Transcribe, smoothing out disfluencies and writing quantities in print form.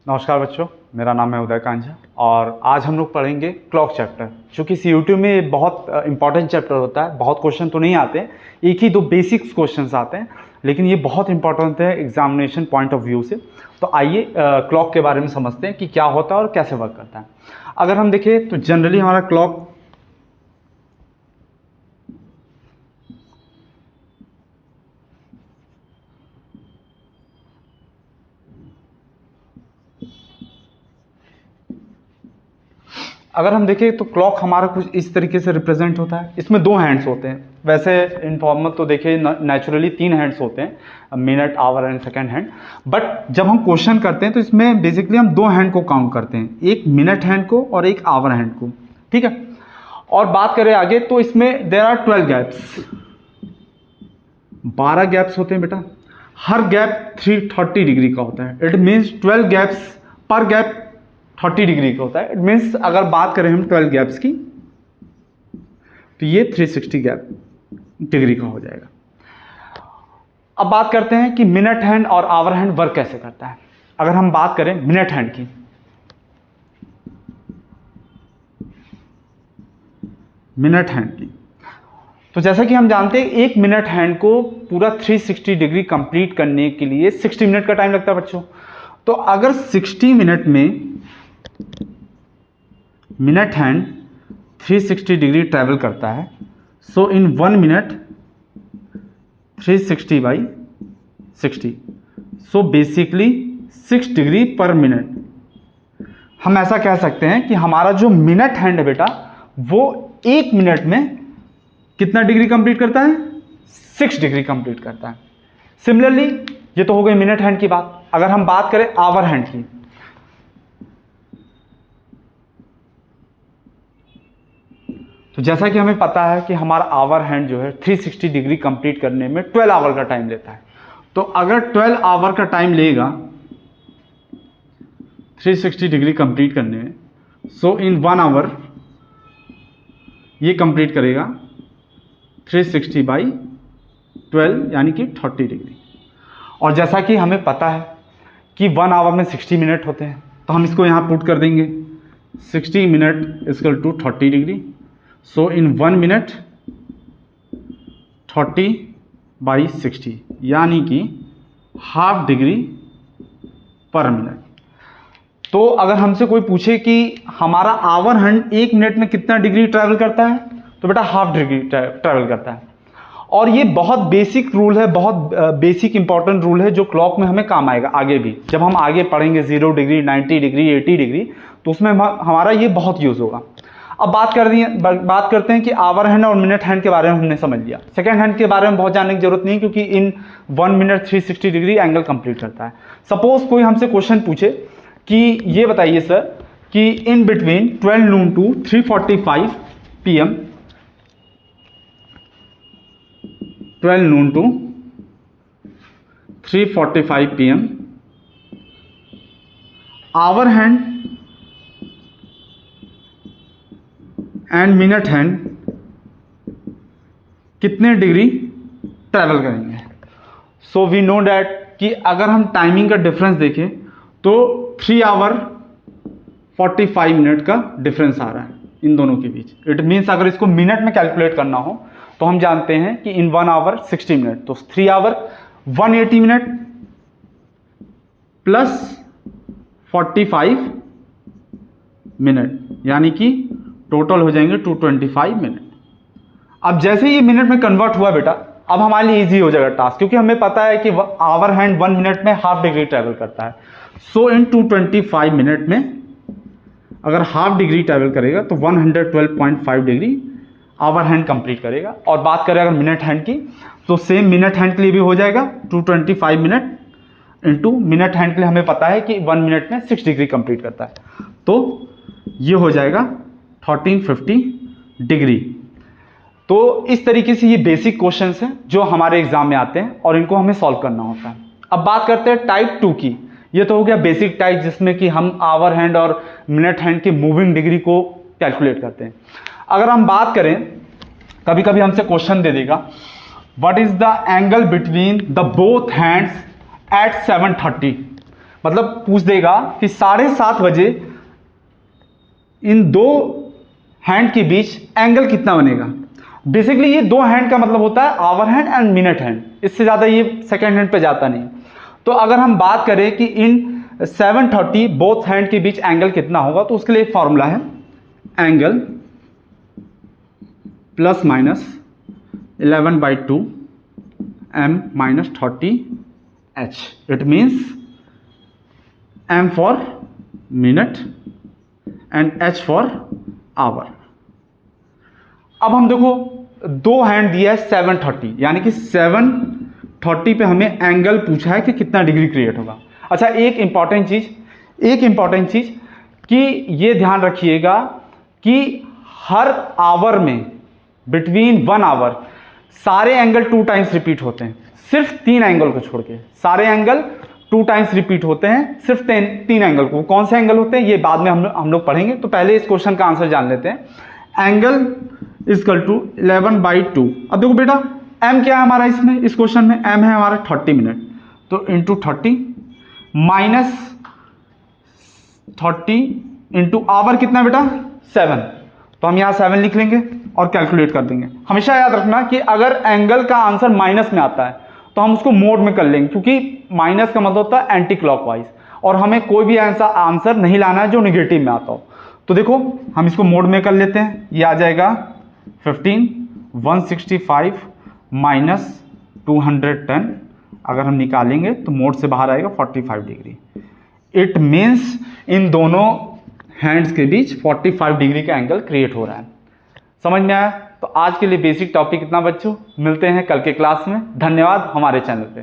नमस्कार बच्चों, मेरा नाम है उदय कांझा और आज हम लोग पढ़ेंगे क्लॉक चैप्टर। चूँकि CUT में बहुत इंपॉर्टेंट चैप्टर होता है, बहुत क्वेश्चन तो नहीं आते, एक ही दो बेसिक्स क्वेश्चंस आते हैं, लेकिन ये बहुत इंपॉर्टेंट है एग्जामिनेशन पॉइंट ऑफ व्यू से। तो आइए क्लॉक के बारे में समझते हैं कि क्या होता है और कैसे वर्क करता है। अगर हम देखें तो जनरली हमारा क्लॉक अगर हम देखें तो क्लॉक हमारा कुछ इस तरीके से रिप्रेजेंट होता है। इसमें दो हैंड्स होते हैं। वैसे इनफॉर्मल तो देखिए नेचुरली 3 हैंड्स होते हैं, minute, our and second hand. But जब हम क्वेश्चन करते हैं तो इसमें बेसिकली हम 2 हैंड को काउंट करते हैं, एक मिनट हैंड को और एक आवर हैंड को। ठीक है, और बात करें आगे तो इसमें देयर आर 12 गैप्स, 12 गैप्स होते हैं बेटा। हर गैप 330 डिग्री का होता है। इट मीन्स 12 गैप्स पर गैप 30 डिग्री का होता है। इट मीन्स अगर बात करें हम 12 गैप्स की तो ये 360 गैप डिग्री का हो जाएगा। अब बात करते हैं कि मिनट हैंड और आवर हैंड वर्क कैसे करता है। अगर हम बात करें मिनट हैंड की, तो जैसा कि हम जानते हैं एक मिनट हैंड को पूरा 360 डिग्री कंप्लीट करने के लिए 60 मिनट का टाइम लगता है बच्चों। तो अगर 60 मिनट में मिनट हैंड 360 डिग्री ट्रैवल करता है, सो in 1 minute 360 by 60, so basically 6 degree पर मिनट। हम ऐसा कह सकते हैं कि हमारा जो मिनट हैंड है बेटा वो 1 मिनट में कितना डिग्री कंप्लीट करता है? 6 डिग्री कंप्लीट करता है। सिमिलरली ये तो हो गई मिनट हैंड की बात। अगर हम बात करें आवर हैंड की, तो जैसा कि हमें पता है कि हमारा आवर हैंड जो है 360 डिग्री कंप्लीट करने में 12 आवर का टाइम लेता है। तो अगर 12 आवर का टाइम लेगा 360 डिग्री कंप्लीट करने में, सो इन 1 आवर ये कंप्लीट करेगा 360 बाई 12 यानी कि 30 डिग्री। और जैसा कि हमें पता है कि 1 आवर में 60 मिनट होते हैं, तो हम इसको यहाँ पुट कर देंगे 60 minute equal to 30 degree. So in 1 minute 30 by 60 यानी कि ½ डिग्री पर मिनट। तो अगर हमसे कोई पूछे कि हमारा आवर हैंड 1 मिनट में कितना डिग्री ट्रैवल करता है, तो बेटा ½ डिग्री ट्रैवल करता है। और ये बहुत बेसिक रूल है, बहुत बेसिक इंपॉर्टेंट रूल है जो क्लॉक में हमें काम आएगा आगे भी। जब हम आगे पढ़ेंगे 0 डिग्री, 90 डिग्री, 80 डिग्री, तो उसमें हमारा ये बहुत यूज़ होगा। अब बात करते हैं कि आवर हैंड और मिनट हैंड के बारे में हमने समझ लिया। सेकंड हैंड के बारे में बहुत जानने की जरूरत नहीं, क्योंकि इन 1 मिनट 360 डिग्री एंगल कंप्लीट करता है। सपोज कोई हमसे क्वेश्चन पूछे कि ये बताइए सर कि in between 12 noon to 3:45 PM, 12 noon to 3:45 PM, hour hand and minute hand कितने डिग्री ट्रैवल करेंगे। सो वी नो डैट कि अगर हम टाइमिंग का डिफरेंस देखें तो 3 आवर 45 मिनट का डिफरेंस आ रहा है इन दोनों के बीच। इट मीन्स अगर इसको मिनट में कैलकुलेट करना हो तो हम जानते हैं कि इन 1 आवर 60 मिनट, तो 3 आवर 180 मिनट प्लस 45 मिनट यानी कि टोटल हो जाएंगे 225 मिनट। अब जैसे ही ये मिनट में कन्वर्ट हुआ बेटा, अब हमारे लिए इजी हो जाएगा टास्क, क्योंकि हमें पता है कि आवर हैंड 1 मिनट में ½ डिग्री ट्रैवल करता है। सो इन 225 मिनट में अगर ½ डिग्री ट्रैवल करेगा तो 112.5 डिग्री आवर हैंड कंप्लीट करेगा। और बात करें अगर मिनट हैंड की, तो सेम मिनट हैंड के लिए भी हो जाएगा 225 मिनट इंटू मिनट हैंड के लिए हमें पता है कि 1 मिनट में 6 डिग्री कंप्लीट करता है, तो ये हो जाएगा 1350 डिग्री। तो इस तरीके से ये बेसिक क्वेश्चंस हैं जो हमारे एग्जाम में आते हैं और इनको हमें सॉल्व करना होता है। अब बात करते हैं टाइप 2 की। ये तो हो गया बेसिक टाइप, जिसमें कि हम आवर हैंड और मिनट हैंड की मूविंग डिग्री को कैलकुलेट करते हैं। अगर हम बात करें, कभी कभी हमसे क्वेश्चन दे देगा what is the angle between the both hands eight 7:30, मतलब पूछ देगा कि 7:30 बजे इन दो हैंड के बीच एंगल कितना बनेगा। बेसिकली ये दो हैंड का मतलब होता है hour hand and minute hand, इससे ज़्यादा ये सेकेंड हैंड पे जाता नहीं। तो अगर हम बात करें कि इन 7:30 बोथ हैंड के बीच एंगल कितना होगा, तो उसके लिए एक फॉर्मूला है, angle plus minus 11/2 m minus 30 h. It means m for minute and h for hour. अब हम देखो दो हैंड दिया है 7:30, यानी कि 7:30 पे हमें एंगल पूछा है कि कितना डिग्री क्रिएट होगा। अच्छा, एक इंपॉर्टेंट चीज कि ये ध्यान रखिएगा कि हर आवर में बिटवीन 1 आवर सारे एंगल 2 टाइम्स रिपीट होते हैं, सिर्फ 3 एंगल को छोड़ के सारे एंगल 2 टाइम्स रिपीट होते हैं, सिर्फ 3 एंगल को। कौन से एंगल होते हैं ये बाद में हम लोग पढ़ेंगे, तो पहले इस क्वेश्चन का आंसर जान लेते हैं। Angle equal to 11/2। अब देखो बेटा m क्या है हमारा इसमें, इस क्वेश्चन में m है हमारा 30 मिनट, तो इंटू 30 माइनस 30 इंटू आवर कितना बेटा 7, तो हम यहाँ 7 लिख लेंगे और कैलकुलेट कर देंगे। हमेशा याद रखना कि अगर एंगल का आंसर माइनस में आता है तो हम उसको मोड में कर लेंगे, क्योंकि माइनस का मतलब होता है एंटी क्लॉकवाइज, और हमें कोई भी ऐसा आंसर नहीं लाना है जो निगेटिव में आता हो। तो देखो हम इसको मोड में कर लेते हैं, ये आ जाएगा 15 165 माइनस 210, अगर हम निकालेंगे तो मोड से बाहर आएगा 45 डिग्री। इट मीन्स इन दोनों हैंड्स के बीच 45 डिग्री का एंगल क्रिएट हो रहा है। समझ में आया? तो आज के लिए बेसिक टॉपिक इतना बच्चों, मिलते हैं कल के क्लास में। धन्यवाद हमारे चैनल पे।